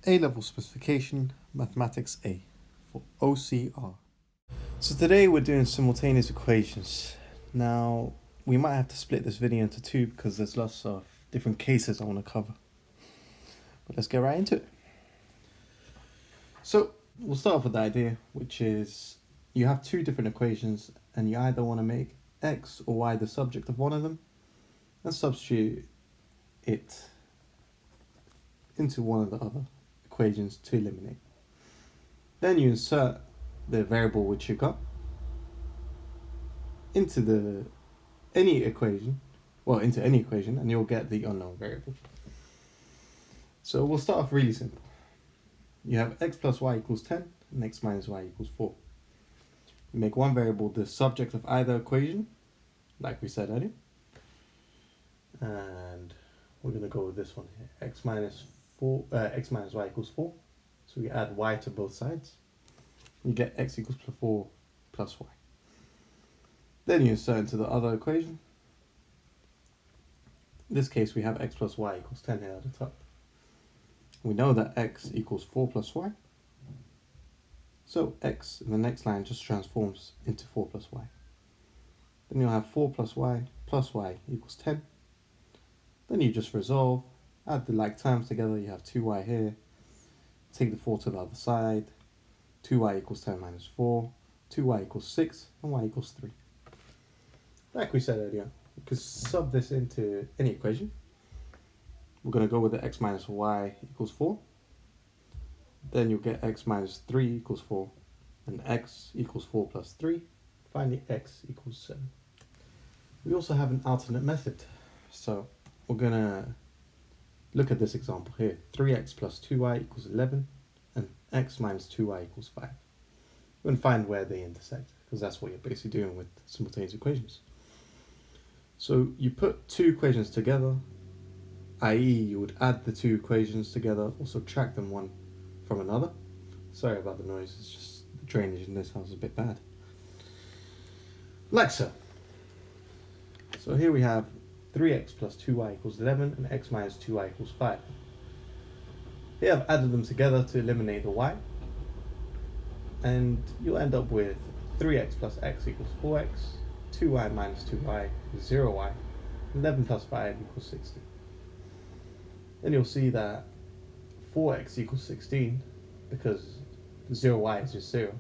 A-level specification, Mathematics A for OCR. So today we're doing simultaneous equations. Now we might have to split this video into two because there's lots of different cases I want to cover. But let's get right into it. So we'll start off with the idea, which is you have two different equations and you either want to make x or y the subject of one of them and substitute it into one of the other equations to eliminate. Then you insert the variable which you got into any equation, and you'll get the unknown variable. So we'll start off really simple. You have x plus y equals 10 and x minus y equals 4. You make one variable the subject of either equation, like we said earlier. And we're going to go with this one here, x minus y equals 4. So we add y to both sides. You get x equals 4 plus y. Then you insert into the other equation. In this case, we have x plus y equals 10 here at the top. We know that x equals 4 plus y. So x in the next line just transforms into 4 plus y. Then you'll have 4 plus y equals 10. Then you just resolve, add the like terms together. You have 2y here. Take the 4 to the other side. 2y equals 10 minus 4. 2y equals 6. And y equals 3. Like we said earlier, you could sub this into any equation. We're going to go with the x minus y equals 4. Then you'll get x minus 3 equals 4. And x equals 4 plus 3. Finally, x equals 7. We also have an alternate method. So we're going to look at this example here. 3x plus 2y equals 11. And x minus 2y equals 5. We're going to find where they intersect, because that's what you're basically doing with simultaneous equations. So you put two equations together, i.e. you would add the two equations together or subtract them one from another. Sorry about the noise, it's just the drainage in this house is a bit bad. Like so. So here we have 3x plus 2y equals 11 and x minus 2y equals 5. Here I've added them together to eliminate the y. And you'll end up with 3x plus x equals 4x, 2y minus 2y is 0y, 11 plus 5 equals 16. Then you'll see that 4x equals 16 because 0y is just 0.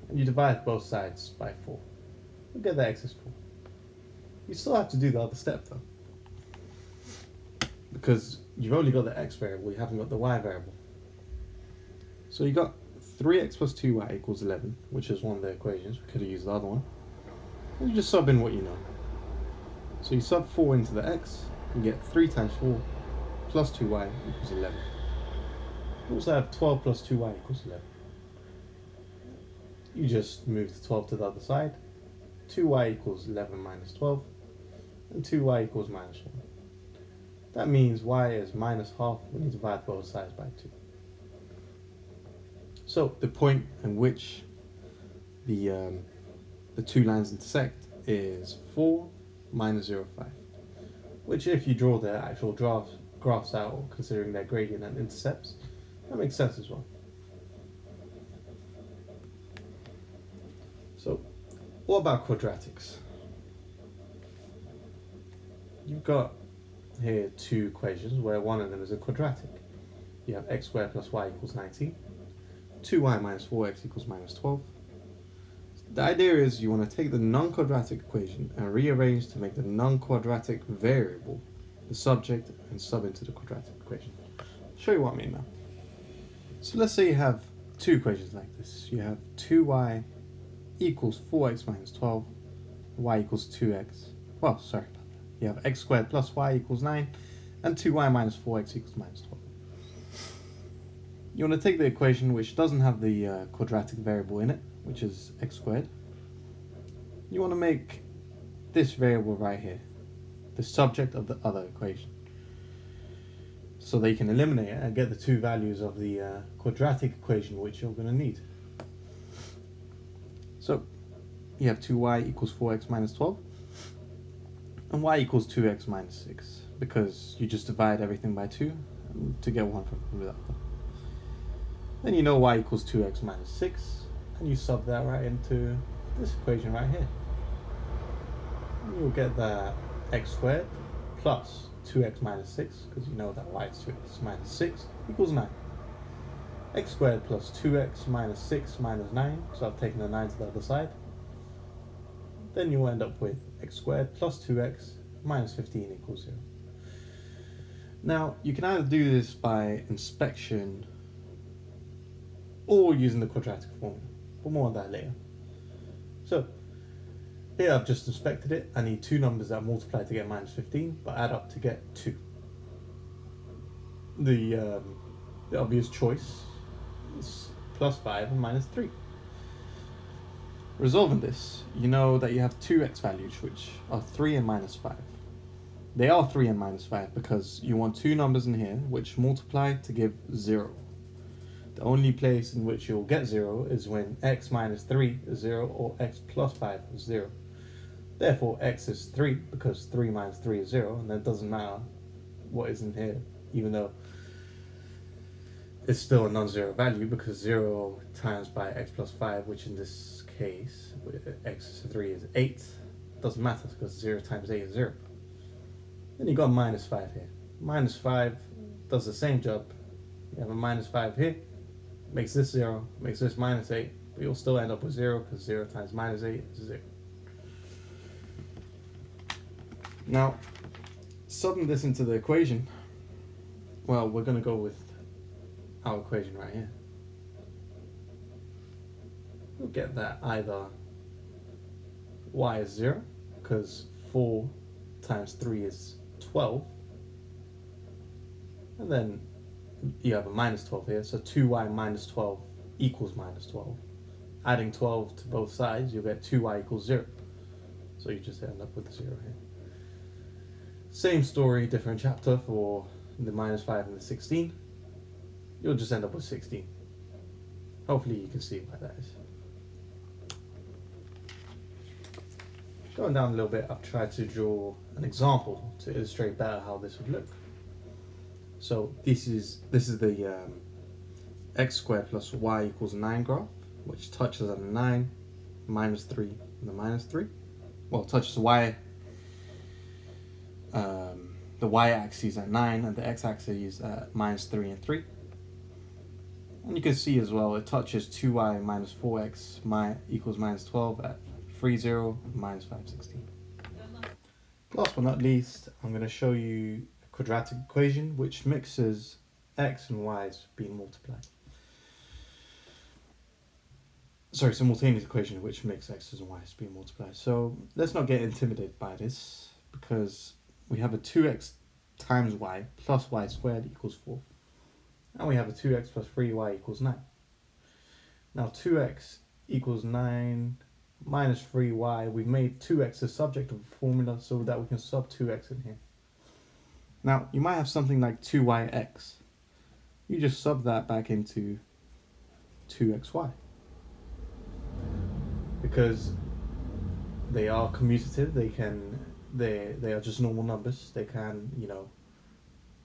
And you divide both sides by 4. You'll get that x is 4. You still have to do the other step though, because you've only got the x variable, you haven't got the y variable. So you got 3x plus 2y equals 11, which is one of the equations. We could have used the other one. And you just sub in what you know. So you sub 4 into the x, you get 3 times 4 plus 2y equals 11. You also have 12 plus 2y equals 11. You just move the 12 to the other side. 2y equals 11 minus 12. And 2y equals minus 1. That means y is minus half when you divide both sides by 2. So the point in which the two lines intersect is 4 minus 0, 5. Which if you draw the actual graphs out, considering their gradient and intercepts, that makes sense as well. So what about quadratics? You've got here two equations where one of them is a quadratic. You have x squared plus y equals 19. 2y minus 4x equals minus 12. The idea is you want to take the non-quadratic equation and rearrange to make the non-quadratic variable the subject and sub into the quadratic equation. I'll show you what I mean now. So let's say you have two equations like this. You have 2y equals 4x minus 12, y equals 2x. Well, sorry. You have x squared plus y equals 9, and 2y minus 4x equals minus 12. You want to take the equation which doesn't have the quadratic variable in it, which is x squared. You want to make this variable right here the subject of the other equation, so that you can eliminate it and get the two values of the quadratic equation which you're going to need. So you have 2y equals 4x minus 12 and y equals 2x minus 6, because you just divide everything by 2 to get one from without that. Then you know y equals 2x minus 6, and you sub that right into this equation right here. And you'll get that x squared plus 2x minus 6, because you know that y is 2x minus 6 equals 9. X squared plus 2x minus 6 minus 9, so I've taken the 9 to the other side. Then you'll end up with x squared plus 2x minus 15 equals 0. Now, you can either do this by inspection or using the quadratic formula, but more on that later. So, here I've just inspected it. I need two numbers that multiply to get minus 15, but add up to get 2. The obvious choice is plus 5 and minus 3. Resolving this, you know that you have two x values, which are 3 and minus 5. They are 3 and minus 5 because you want two numbers in here which multiply to give 0. The only place in which you'll get 0 is when x minus 3 is 0 or x plus 5 is 0. Therefore, x is 3 because 3 minus 3 is 0, and that doesn't matter what is in here, even though it's still a non-zero value because 0 times by x plus 5, which in this case, x is 3 is 8, doesn't matter because 0 times 8 is 0. Then you got minus 5 here. Minus 5 does the same job. You have a minus 5 here, makes this 0, makes this minus 8, but you'll still end up with 0 because 0 times minus 8 is 0. Now, subbing this into the equation, well, we're going to go with our equation right here. We'll get that either y is 0, because 4 times 3 is 12, and then you have a minus 12 here, so 2y minus 12 equals minus 12. Adding 12 to both sides, you'll get 2y equals 0. So you just end up with 0 here. Same story, different chapter for the minus 5 and the 16. You'll just end up with 16. Hopefully you can see why that is. Going down a little bit, I've tried to draw an example to illustrate better how this would look. So this is the x squared plus y equals 9 graph, which touches at 9, minus 3, and the minus 3. Well, it touches the y-axis at 9 and the x-axis is at minus 3 and 3. And you can see as well, it touches 2y minus 4x equals minus 12 at 3, 0, minus 5, 16. Last but not least, I'm going to show you a quadratic equation which mixes x and y's being multiplied. Sorry, simultaneous equation which makes x's and y's being multiplied. So let's not get intimidated by this, because we have a 2x times y plus y squared equals 4. And we have a 2x plus 3y equals 9. Now 2x equals 9 minus 3y. We've made 2x the subject of a formula so that we can sub 2x in here. Now you might have something like 2yx. You just sub that back into 2xy. Because they are commutative, they are just normal numbers. They can,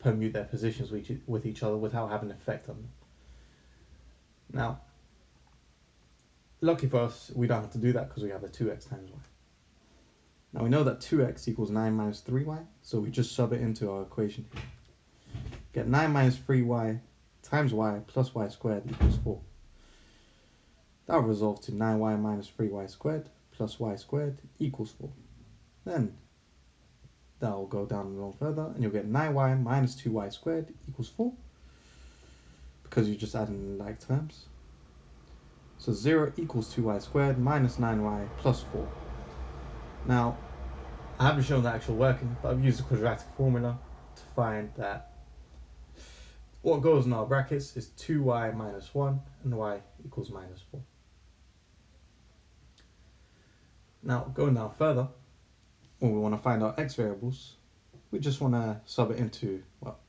permute their positions with each other without having an effect on them. Now, lucky for us, we don't have to do that because we have a 2x times y. Now we know that 2x equals 9 minus 3y, so we just sub it into our equation here. Get 9 minus 3y times y plus y squared equals 4. That will resolve to 9y minus 3y squared plus y squared equals 4. Then that will go down a little further and you'll get 9y minus 2y squared equals 4, because you're just adding like terms. So 0 equals 2y squared minus 9y plus 4. Now, I haven't shown the actual working, but I've used the quadratic formula to find that what goes in our brackets is 2y minus 1 and y equals minus 4. Now, going down further, when we want to find our x variables, we just want to sub it into, well,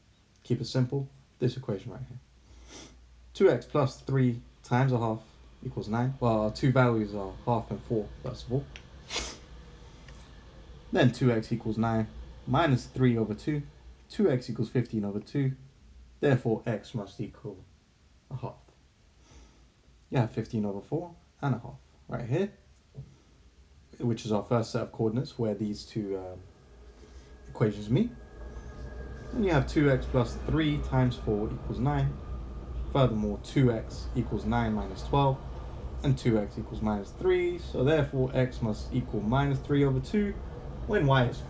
keep it simple, this equation right here. 2x plus 3 times a half equals 9. Well, our two values are half and 4, first of all. Then 2x equals 9 minus 3 over 2. 2x equals 15 over 2. Therefore, x must equal a half. You have 15 over 4 and a half right here, which is our first set of coordinates where these two equations meet. And you have 2x plus 3 times 4 equals 9. Furthermore, 2x equals 9 minus 12, and 2x equals minus 3. So therefore, x must equal minus 3 over 2 when y is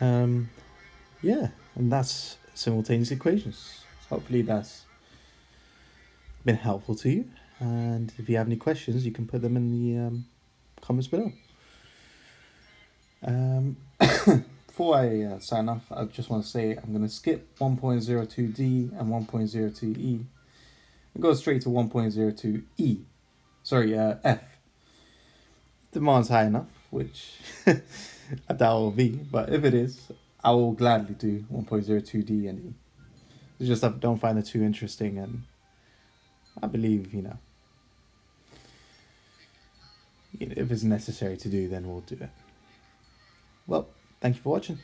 4. Yeah, and that's simultaneous equations. Hopefully that's been helpful to you. And if you have any questions, you can put them in the comments below. Before I sign off, I just want to say I'm going to skip 1.02d and 1.02e and go straight to 1.02e. Sorry, f. Demand's high enough, which I doubt it will be, but if it is, I will gladly do 1.02d and e. It's just I don't find it too interesting, and I believe, if it's necessary to do, then we'll do it. Well, thank you for watching.